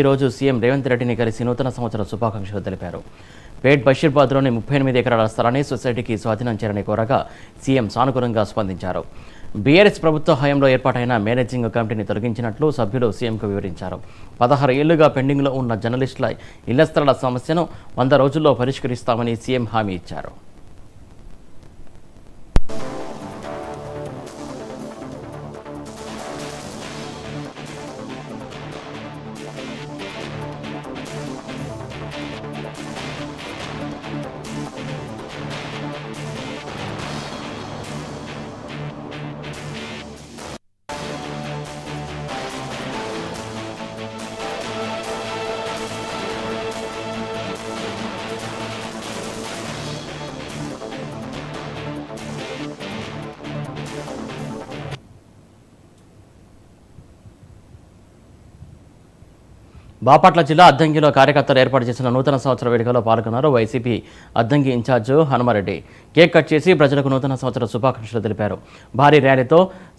ఈరోజు సీఎం రేవంత్ రెడ్డిని కలిసి నూతన సంవత్సర శుభాకాంక్షలు తెలిపారు. పేట్ బషీర్బాద్లోని 38 ఎకరాల స్థలాన్ని సొసైటీకి స్వాధీనం చేయాలని కోరగా సీఎం సానుకూలంగా స్పందించారు. బీఆర్ఎస్ ప్రభుత్వ హయాంలో ఏర్పాటైన మేనేజింగ్ కమిటీని తొలగించినట్లు సభ్యులు సీఎంకు వివరించారు. 16 ఏళ్లుగా పెండింగ్లో ఉన్న జర్నలిస్టుల ఇళ్ల స్థలాల సమస్యను 100 రోజుల్లో పరిష్కరిస్తామని సీఎం హామీ ఇచ్చారు. బాపట్ల జిల్లా అద్దంకిలో కార్యకర్తలు ఏర్పాటు చేసిన నూతన సంవత్సర వేడుకలో పాల్గొన్నారు. YCP Addanki in charge Hanumareddy cake cut చేసి ప్రజలకు నూతన సంవత్సర శుభాకాంక్షలు తెలిపారు. భారీ ర్యాలీతో